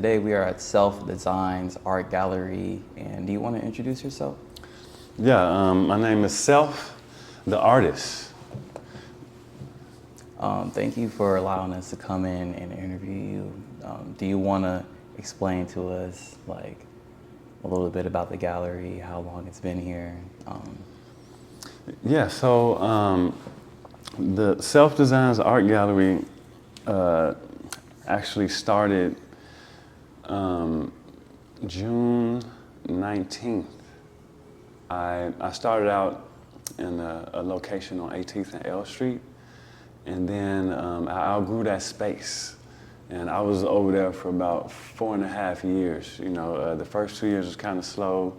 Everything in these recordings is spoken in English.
today we are at Self Design's Art Gallery, and do you want to introduce yourself? Yeah, my name is Self, the artist. Thank you for allowing us to come in and interview you. Do you want to explain to us like a little bit about the gallery, how long it's been here? Yeah, so the Self Design's Art Gallery actually started June 19th. I started out in a location on 18th and L Street, and then I outgrew that space. And I was over there for about 4.5 years. You know, the first 2 years was kind of slow,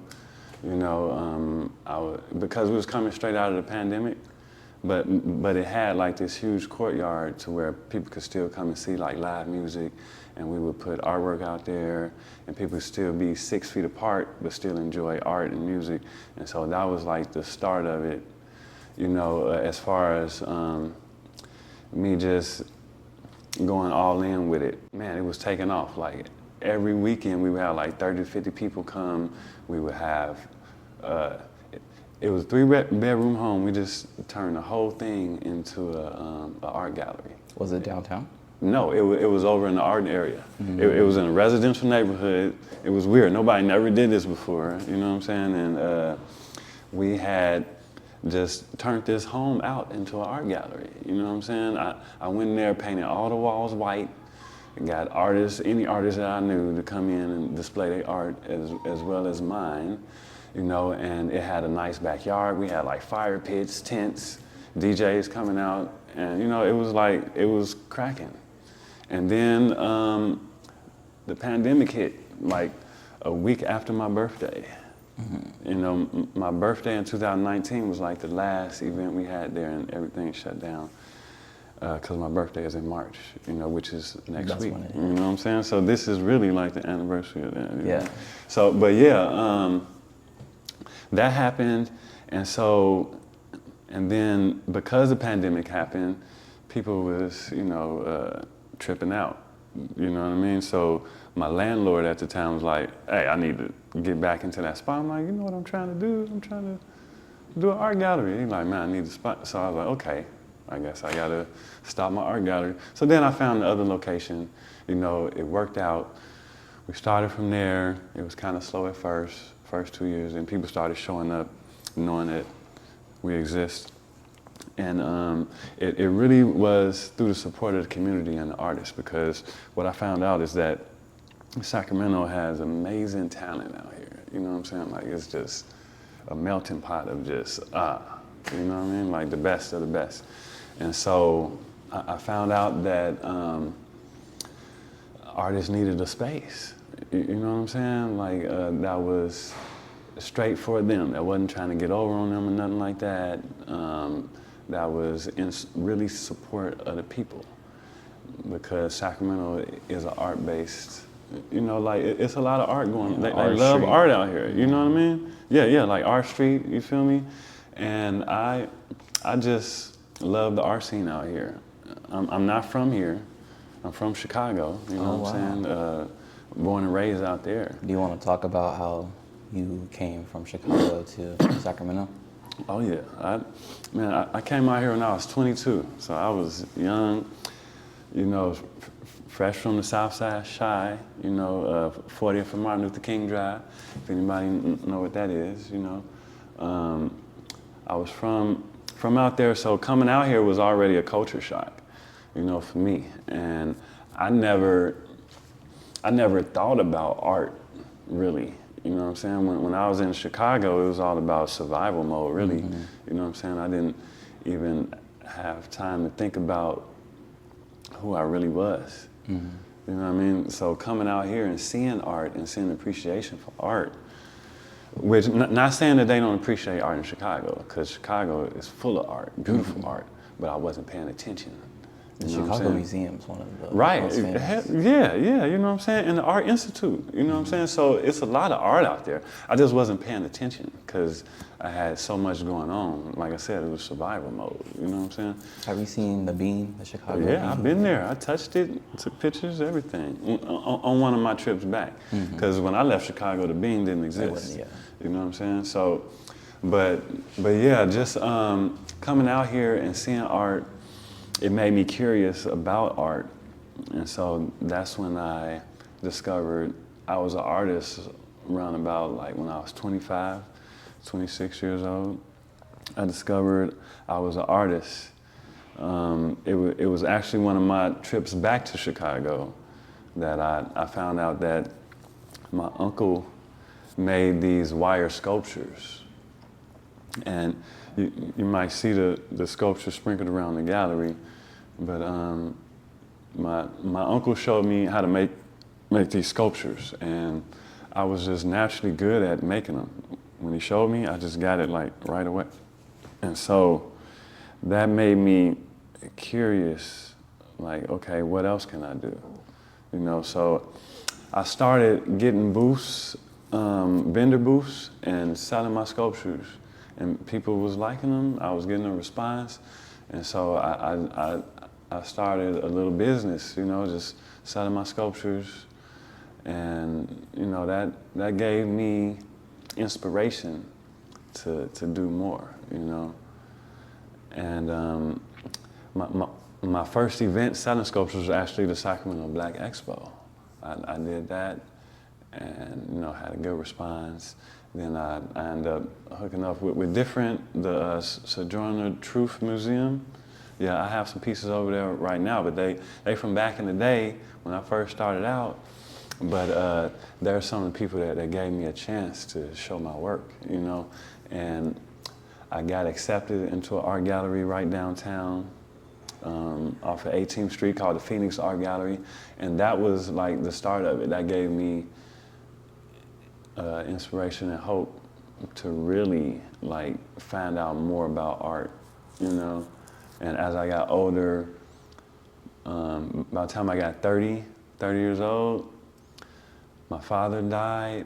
you know, because we was coming straight out of the pandemic, but it had like this huge courtyard to where people could still come and see like live music, and we would put artwork out there, and people could still be 6 feet apart, but still enjoy art and music. And so that was like the start of it, you know, as far as me just going all in with it. Man, it was taking off. Like every weekend we would have like 30 to 50 people come. We would have, it was a 3-bedroom home. We just turned the whole thing into a art gallery. Was it downtown? No, it was over in the art area. Mm-hmm. It was in a residential neighborhood. It was weird. Nobody never did this before, you know what I'm saying? And we had just turned this home out into an art gallery, you know what I'm saying? I went in there, painted all the walls white, and got artists, any artists that I knew to come in and display their art as well as mine, you know, and it had a nice backyard. We had like fire pits, tents, DJs coming out, and you know, it was cracking. And then the pandemic hit like a week after my birthday. Mm-hmm. You know, my birthday in 2019 was like the last event we had there, and everything shut down because my birthday is in March, you know, which is next week. You know what I'm saying? So this is really like the anniversary of that. You know? So, but yeah, that happened, and so, and then because the pandemic happened, people was, you know, tripping out. You know what I mean? So my landlord at the time was like, hey, I need to get back into that spot. I'm like, you know what I'm trying to do? I'm trying to do an art gallery. He's like, man, I need a spot. So I was like, okay, I guess I gotta stop my art gallery. So then I found the other location. You know, it worked out. We started from there. It was kind of slow at first 2 years, and people started showing up, knowing that we exist. And it really was through the support of the community and the artists, because what I found out is that Sacramento has amazing talent out here. You know what I'm saying? Like, it's just a melting pot of just, you know what I mean? Like the best of the best. And so I found out that artists needed a space. You know what I'm saying? Like that was straight for them. That wasn't trying to get over on them or nothing like that. That was in really support of the people, because Sacramento is an art-based, you know, like it's a lot of art going on. They love art out here, you know what I mean? Yeah, like Art Street, you feel me? And I just love the art scene out here. I'm not from here. I'm from Chicago, you know what I'm saying? Born and raised out there. Do you want to talk about how you came from Chicago to Sacramento? Oh yeah, I came out here when I was 22, so I was young, you know, fresh from the South Side, shy, you know, 40th and Martin Luther King Drive, if anybody know what that is, you know. I was from out there, so coming out here was already a culture shock, you know, for me. And I never thought about art, really. You know what I'm saying? When I was in Chicago, it was all about survival mode, really. Mm-hmm. You know what I'm saying? I didn't even have time to think about who I really was. Mm-hmm. You know what I mean? So coming out here and seeing art and seeing appreciation for art, which, not saying that they don't appreciate art in Chicago, because Chicago is full of art, beautiful art, but I wasn't paying attention. The You know what I'm Chicago saying? Museum's one of the Right. most famous. Yeah, you know what I'm saying? And the Art Institute, you know what I'm saying? So it's a lot of art out there. I just wasn't paying attention because I had so much going on. Like I said, it was survival mode, you know what I'm saying? Have you seen the Bean, the Chicago Bean? Yeah, I've been there. I touched it, took pictures, everything on one of my trips back. Because when I left Chicago, the Bean didn't exist. yeah. You know what I'm saying? So, but yeah, just coming out here and seeing art, it made me curious about art. And so that's when I discovered I was an artist around about like when I was 25, 26 years old. I discovered I was an artist. It was actually one of my trips back to Chicago that I found out that my uncle made these wire sculptures. And you might see the sculpture sprinkled around the gallery, but my uncle showed me how to make these sculptures, and I was just naturally good at making them. When he showed me, I just got it like right away. And so that made me curious, like, okay, what else can I do? You know, so I started getting booths, vendor booths, and selling my sculptures. And people was liking them, I was getting a response. And so I started a little business, you know, just selling my sculptures. And, you know, that gave me inspiration to do more, you know. And my first event selling sculptures was actually the Sacramento Black Expo. I did that and, you know, had a good response. Then I ended up hooking up with the Sojourner Truth Museum. Yeah, I have some pieces over there right now, but they from back in the day when I first started out. But there are some of the people that gave me a chance to show my work, you know. And I got accepted into an art gallery right downtown off of 18th Street called the Phoenix Art Gallery. And that was like the start of it. That gave me inspiration and hope to really like find out more about art, you know. And as I got older, by the time I got 30 years old, my father died,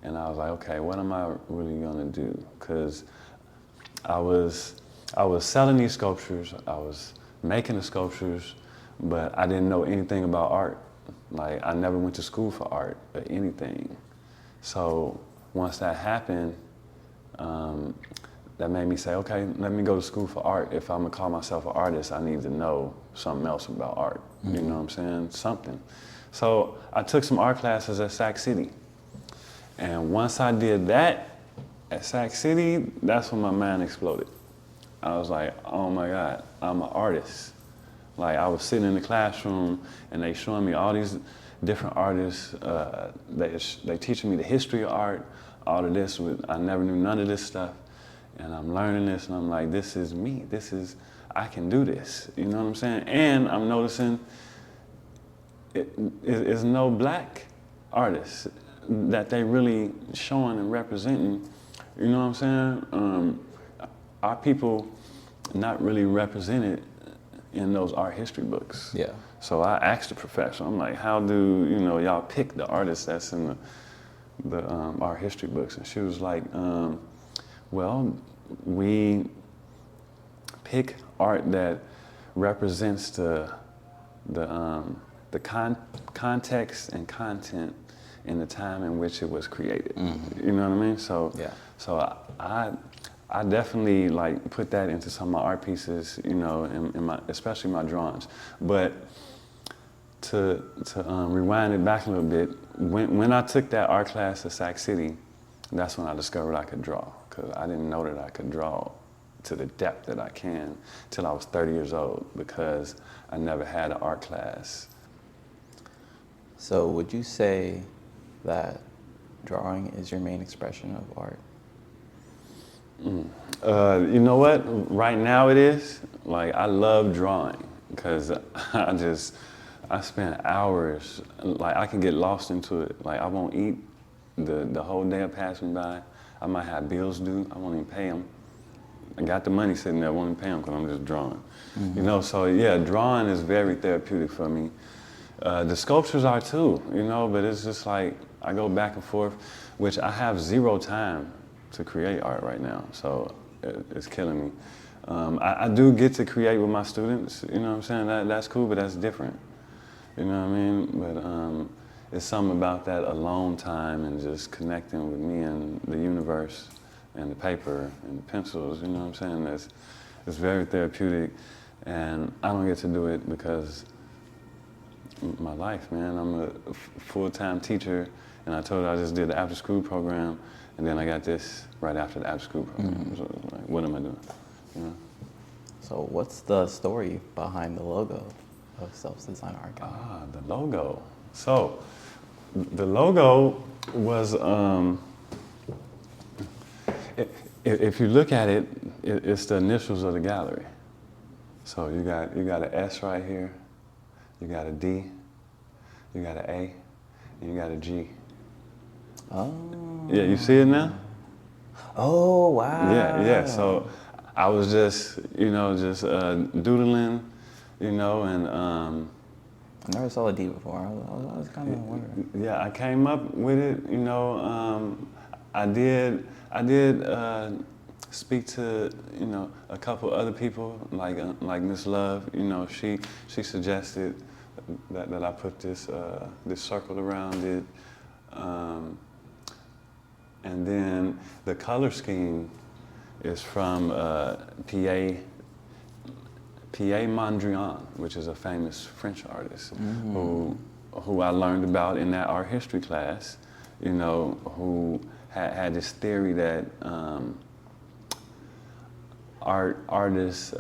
and I was like, okay, what am I really gonna do? Because I was selling these sculptures, I was making the sculptures, but I didn't know anything about art. Like, I never went to school for art or anything. So once that happened, that made me say, okay, let me go to school for art. If I'm gonna call myself an artist, I need to know something else about art. You know what I'm saying? Something. So I took some art classes at Sac City. And once I did that at Sac City, that's when my mind exploded. I was like, oh my God, I'm an artist. Like, I was sitting in the classroom and they showing me all these different artists. They teaching me the history of art, all of this. I never knew none of this stuff. And I'm learning this and I'm like, this is me. I can do this. You know what I'm saying? And I'm noticing it's no black artists that they really showing and representing. You know what I'm saying? Our people not really represented in those art history books. Yeah. So I asked the professor, I'm like, how do y'all pick the artists that's in the art history books? And she was like, well, we pick art that represents the context and content in the time in which it was created. You know what I mean? So Yeah. So I definitely like put that into some of my art pieces, you know, in especially my drawings. But to rewind it back a little bit, when I took that art class at Sac City, that's when I discovered I could draw, because I didn't know that I could draw to the depth that I can till I was 30 years old, because I never had an art class. So would you say that drawing is your main expression of art? You know what? Right now it is. Like, I love drawing because I spend hours. Like, I can get lost into it. Like, I won't eat the whole day of passing by. I might have bills due. I won't even pay them. I got the money sitting there, I won't pay them because I'm just drawing. You know, so yeah, drawing is very therapeutic for me. The sculptures are too, you know, but it's just like, I go back and forth, which I have zero time to create art right now, so it's killing me. I do get to create with my students, you know what I'm saying? That's cool, but that's different. You know what I mean? But it's something about that alone time and just connecting with me and the universe and the paper and the pencils, you know what I'm saying? It's very therapeutic, and I don't get to do it because my life, man. I'm a full-time teacher, and I told you I just did the after-school program, and then I got this right after the after-school program. So like, what am I doing? You know? So what's the story behind the logo of Self-Design Art Gallery? The logo. So the logo was, if you look at it, it's the initials of the gallery. So you got an S right here, you got a D, you got an A, and you got a G. Oh. Yeah, you see it now? Oh, wow. Yeah. So I was just, doodling, and I never saw a D before. I was kind of wondering. yeah, I came up with it. I did speak to a couple other people like Miss Love. She suggested that I put this circle around it, and then the color scheme is from Pierre Mondrian, which is a famous French artist who I learned about in that art history class, who had this theory that artists,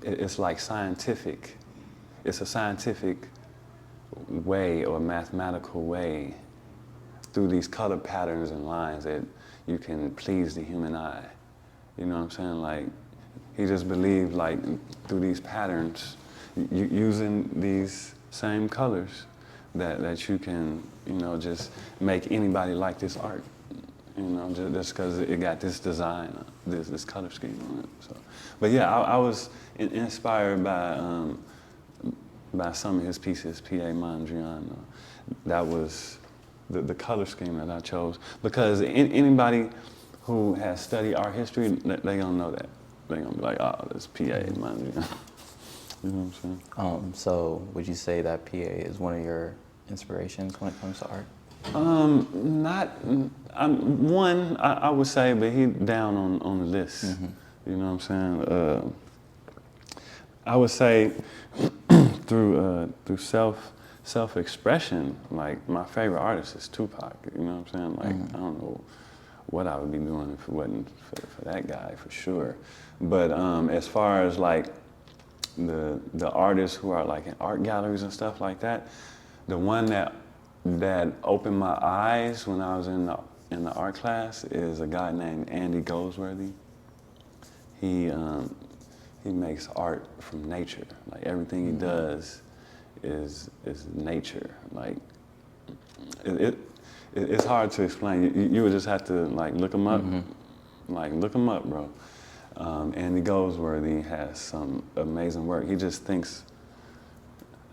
it's like scientific. It's a scientific way or a mathematical way through these color patterns and lines that you can please the human eye. You know what I'm saying? Like, he just believed, like, through these patterns, using these same colors, that you can, just make anybody like this art. Just because it got this design, this color scheme on it. So, but yeah, I was inspired by some of his pieces, Pierre Mondrian. That was the color scheme that I chose, because anybody who has studied art history, they gonna know that. They gonna be like, oh, that's Pierre Mondrian. You know what I'm saying? So would you say that PA is one of your inspirations when it comes to art? I would say, but he down on the list. You know what I'm saying? I would say through self-expression, like, my favorite artist is Tupac. You know what I'm saying? Like, I don't know what I would be doing if it wasn't for that guy, for sure. But as far as like the artists who are like in art galleries and stuff like that, the one that opened my eyes when I was in the art class is a guy named Andy Goldsworthy. He makes art from nature. Like, everything he does is nature. Like, it's hard to explain. You would just have to, like, look him up. Like, look him up, bro. Andy Goldsworthy has some amazing work. He just thinks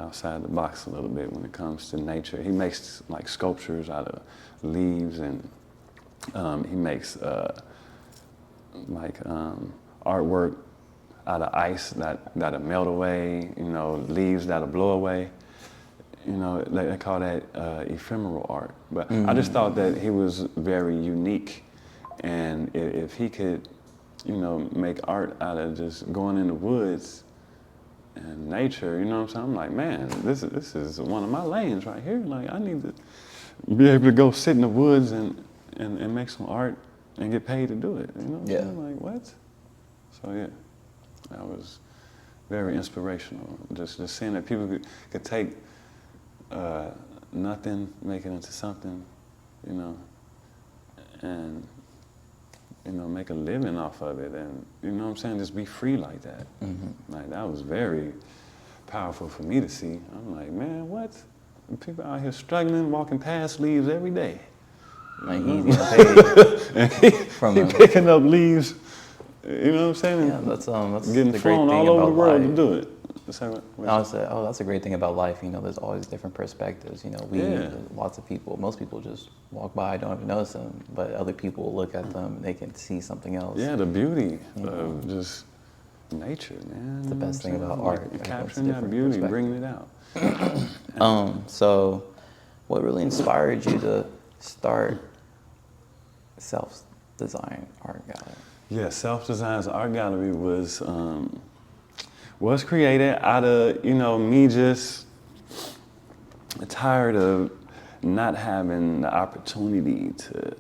outside the box a little bit when it comes to nature. He makes, like, sculptures out of leaves, and he makes artwork out of ice that'll melt away, leaves that'll blow away. They call that ephemeral art. But I just thought that he was very unique, and if he could, make art out of just going in the woods and nature, you know what I'm saying? I'm like, man, this is one of my lanes right here. Like, I need to be able to go sit in the woods and make some art and get paid to do it. You know what I'm saying? Like, what? So yeah, that was very inspirational. Just seeing that people could take nothing, make it into something, and make a living off of it, and you know what I'm saying, just be free like that. Like, that was very powerful for me to see. I'm like, man, what? People out here struggling, walking past leaves every day. Like he's getting paid from he picking up leaves. You know what I'm saying? Yeah, that's getting the great flown thing all over about the world life. to do it. I said, oh, that's a great thing about life. You know, there's always different perspectives. You know, lots of people, most people just walk by, don't even notice them, but other people look at them and they can see something else. Yeah, the beauty of just nature, man. It's the best thing about art. Like, capturing that beauty, bringing it out. So what really inspired you to start Self-Design Art Gallery? Yeah, Self-Design's Art Gallery was created out of, me just tired of not having the opportunity to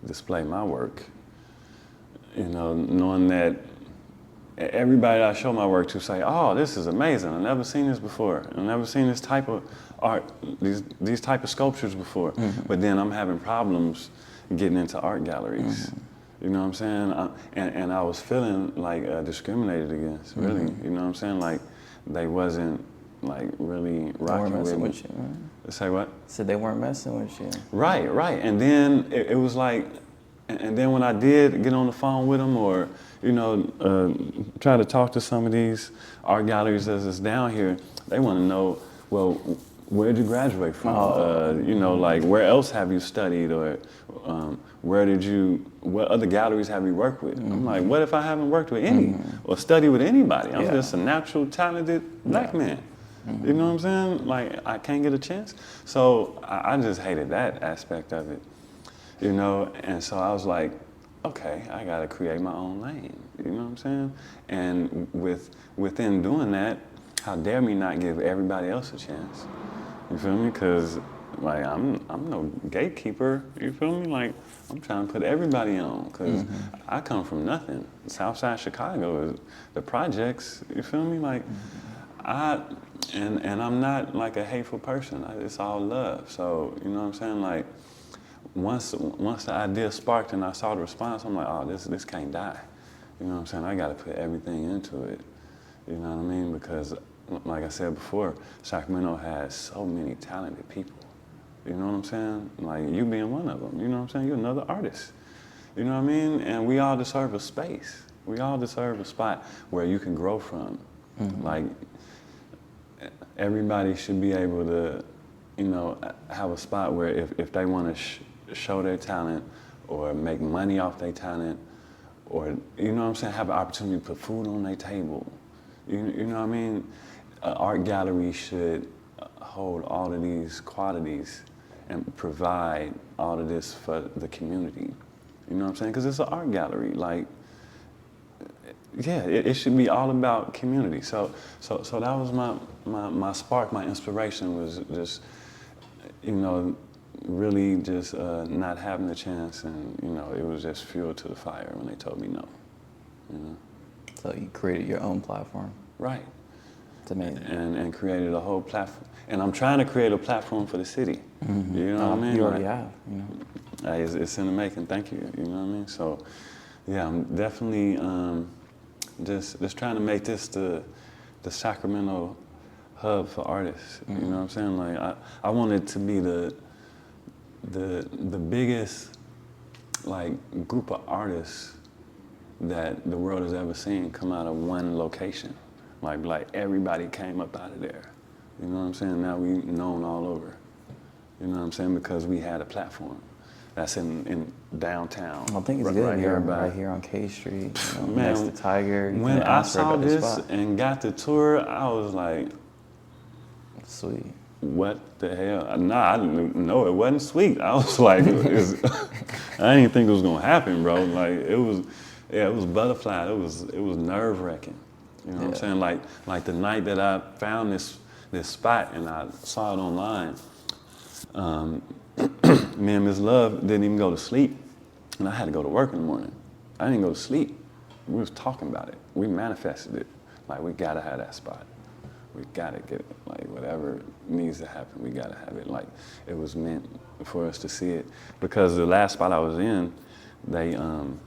display my work. Knowing that everybody I show my work to say, oh, this is amazing. I've never seen this before. I've never seen this type of art, these type of sculptures before. But then I'm having problems getting into art galleries. You know what I'm saying? And I was feeling like discriminated against, really. You know what I'm saying? Like they wasn't like really rocking with me. Say what? Said they weren't messing with you. Right. And then it was like, and then when I did get on the phone with them or, try to talk to some of these art galleries that's down here, they want to know, well, where'd you graduate from? Like where else have you studied or what other galleries have you worked with? I'm like, what if I haven't worked with any or studied with anybody? I'm just a natural, talented black man. You know what I'm saying? Like I can't get a chance. So I just hated that aspect of it, and so I was like, okay, I gotta create my own lane. You know what I'm saying? And within doing that, how dare me not give everybody else a chance? You feel me? Because like I'm no gatekeeper. You feel me? Like I'm trying to put everybody on because I come from nothing. Southside Chicago is the projects. You feel me? Like and I'm not like a hateful person. It's all love. So you know what I'm saying? Like once the idea sparked and I saw the response, I'm like, oh, this can't die. You know what I'm saying? I got to put everything into it. You know what I mean? Because like I said before, Sacramento has so many talented people. You know what I'm saying? Like you being one of them. You know what I'm saying? You're another artist. You know what I mean? And we all deserve a space. We all deserve a spot where you can grow from. Like everybody should be able to, have a spot where if they want to show their talent or make money off their talent or, you know what I'm saying, have an opportunity to put food on their table. You know what I mean? An art gallery should hold all of these qualities and provide all of this for the community. You know what I'm saying? Because it's an art gallery. Like, yeah, it should be all about community. So that was my spark, my inspiration was just, really just not having the chance, and it was just fuel to the fire when they told me no. So you created your own platform. Right. It's amazing. And created a whole platform. And I'm trying to create a platform for the city. You know what I mean? You already have. It's in the making. Thank you. You know what I mean? So, yeah, I'm definitely just trying to make this the Sacramento hub for artists. You know what I'm saying? Like I want it to be the biggest like group of artists that the world has ever seen come out of one location. Like everybody came up out of there. You know what I'm saying? Now we known all over. You know what I'm saying? Because we had a platform. That's in downtown. I think it's good right here on K Street. Man, next to Tiger. When I saw this and got the tour, I was like, sweet. What the hell? Nah, I didn't know it wasn't sweet. I was like, I didn't think it was gonna happen, bro. Like it was butterfly. It was nerve wracking. You know what I'm saying? Like the night that I found this spot and I saw it online, me and Miss Love didn't even go to sleep, and I had to go to work in the morning. I didn't go to sleep. We was talking about it. We manifested it. Like we gotta have that spot. We gotta get it. Like whatever needs to happen, we gotta have it. Like it was meant for us to see it. Because the last spot I was in, they, I'm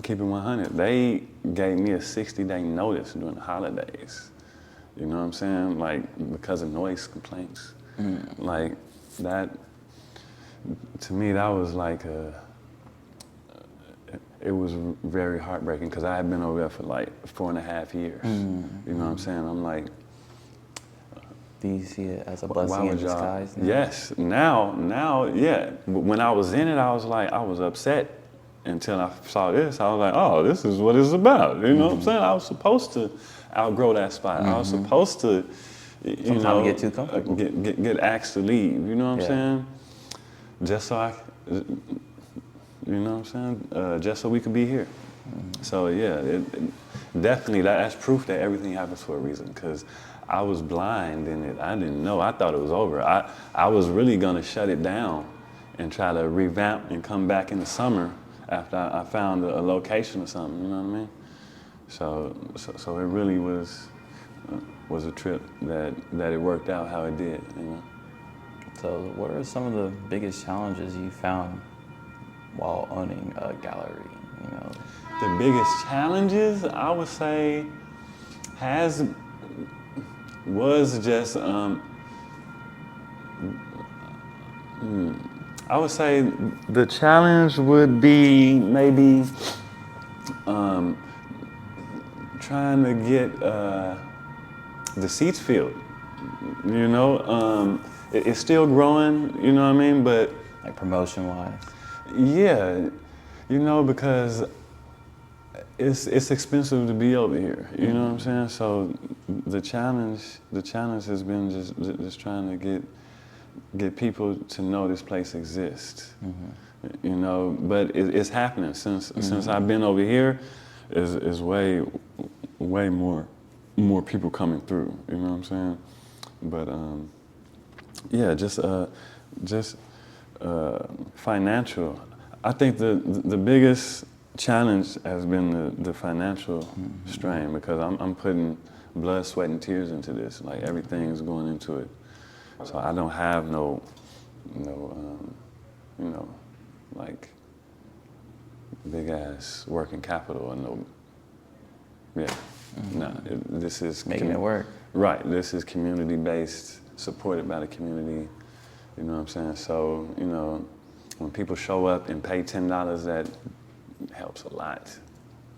keeping 100. They gave me a 60-day notice during the holidays. You know what I'm saying? Like because of noise complaints. Like that, to me, that was like it was very heartbreaking because I had been over there for like 4.5 years. You know what I'm saying? I'm like, Do you see it as a why blessing in would y'all? disguise now? Yes. Now, yeah. When I was in it, I was like, I was upset until I saw this. I was like, oh, this is what it's about. You know what I'm saying? I was supposed to outgrow that spot. I was supposed to, you know, get too comfortable. Get asked to leave. You know what I'm Yeah. saying? Just so you know what I'm saying? Just so we could be here. So yeah, definitely that's proof that everything happens for a reason. Because I was blind in it. I didn't know. I thought it was over. I was really gonna shut it down and try to revamp and come back in the summer after I found a location or something. You know what I mean? So it really was a trip that it worked out how it did. You know. So what are some of the biggest challenges you found while owning a gallery? You know, The biggest challenges I would say was just I would say the challenge would be maybe trying to get the seats filled. You know, it's still growing. You know what I mean? But like promotion wise? yeah, you know, because it's expensive to be over here. You know what I'm saying? So the challenge has been just trying to get people to know this place exists. You know, but it's happening since I've been over here. Is way more people coming through. You know what I'm saying? But yeah, just financial. I think the biggest challenge has been the financial strain because I'm putting blood, sweat, and tears into this. Like everything's going into it. So I don't have no you know, like big ass working capital or no. Yeah, no. This is Making it work. Right. This is community based, supported by the community. You know what I'm saying? So you know, when people show up and pay $10, that helps a lot.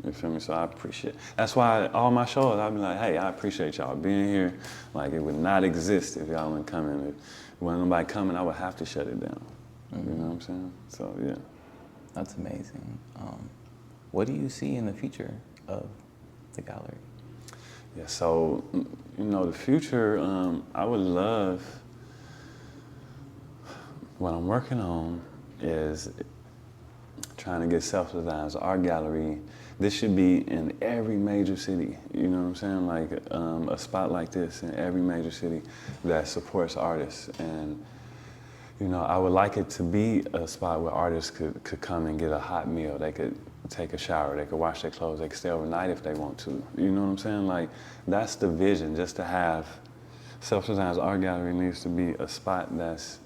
You feel me? So I appreciate. That's why all my shows, I'll be like, hey, I appreciate y'all being here. Like it would not exist if y'all weren't coming. If wasn't nobody coming, I would have to shut it down. You know what I'm saying? So yeah. That's amazing. What do you see in the future of the gallery? Yeah. So you know, the future. I would love. What I'm working on is trying to get self-designed art gallery. This should be in every major city. You know what I'm saying? Like a spot like this in every major city that supports artists. And you know, I would like it to be a spot where artists could come and get a hot meal. They could take a shower. They could wash their clothes. They could stay overnight if they want to. You know what I'm saying? Like that's the vision. Just to have self-designed art gallery needs to be a spot that's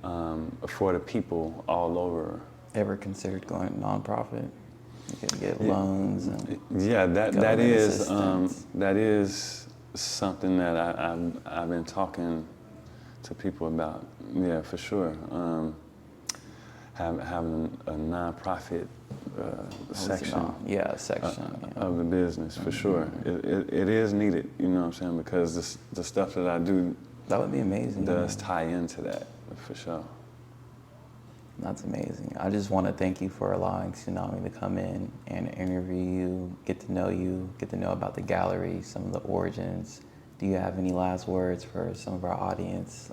for the people all over. Ever considered going nonprofit? You can get loans and yeah, that government is assistance. that is something that I've been talking to people about. Yeah, for sure. Having a nonprofit section. Section. Of the business, for sure. It is needed. You know what I'm saying? Because the stuff that I do That would be amazing. does tie into that, for sure. That's amazing. I just want to thank you for allowing Tsunamii to come in and interview you, get to know about the gallery, some of the origins. Do you have any last words for some of our audience?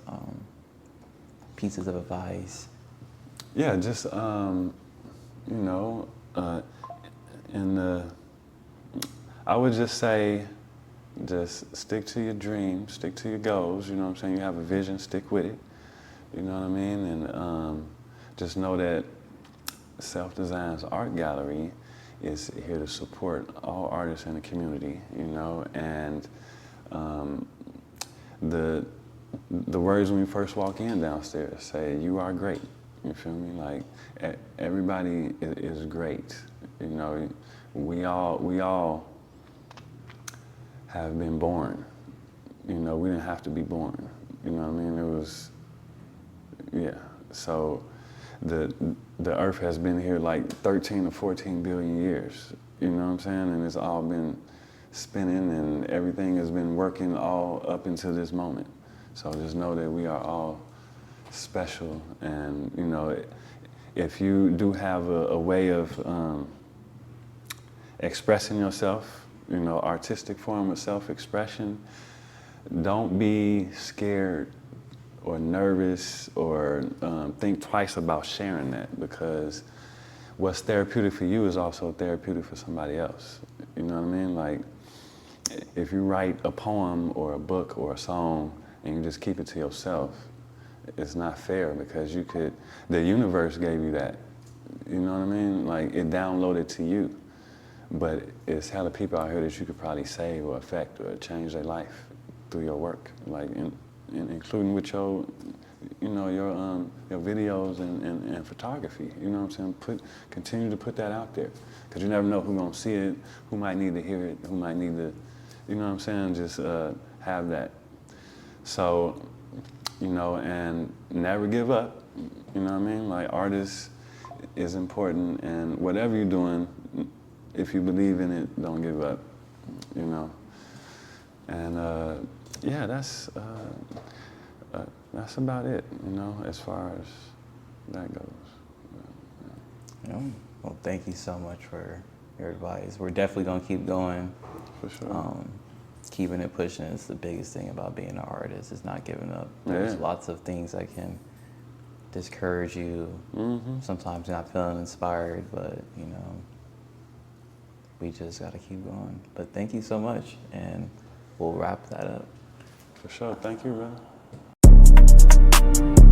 Pieces of advice? Yeah, just, you know, I would just say, just stick to your dreams, stick to your goals. You know what I'm saying? You have a vision, stick with it. You know what I mean? And just know that Self-Design's Art Gallery is here to support all artists in the community, you know, and the words when we first walk in downstairs say, "You are great." You feel me? Like everybody is great. You know, we all have been born. You know, we didn't have to be born. You know what I mean? It was, yeah. So the earth has been here like 13 to 14 billion years. You know what I'm saying? And it's all been spinning and everything has been working all up until this moment. So just know that we are all special, and you know, if you do have a way of expressing yourself, you know, artistic form of self-expression, don't be scared or nervous or think twice about sharing that, because what's therapeutic for you is also therapeutic for somebody else. You know what I mean? Like, if you write a poem or a book or a song and you just keep it to yourself, it's not fair, because the universe gave you that. You know what I mean? Like, it downloaded to you. But it's hella people out here that you could probably save or affect or change their life through your work, like including with your, you know, your videos and photography. You know what I'm saying? Continue to put that out there, because you never know who's gonna see it, who might need to hear it, who might need to, you know what I'm saying? Just have that. So, you know, and never give up. You know what I mean? Like, artists is important, and whatever you're doing, if you believe in it, don't give up, you know. And yeah, that's about it, you know, as far as that goes. Yeah. Well, thank you so much for your advice. We're definitely gonna keep going. For sure. Keeping it pushing is the biggest thing about being an artist, is not giving up. There's Yeah. lots of things that can discourage you. Mm-hmm. Sometimes you're not feeling inspired, but you know, we just gotta keep going. But thank you so much, and we'll wrap that up. For sure. Thank you, brother.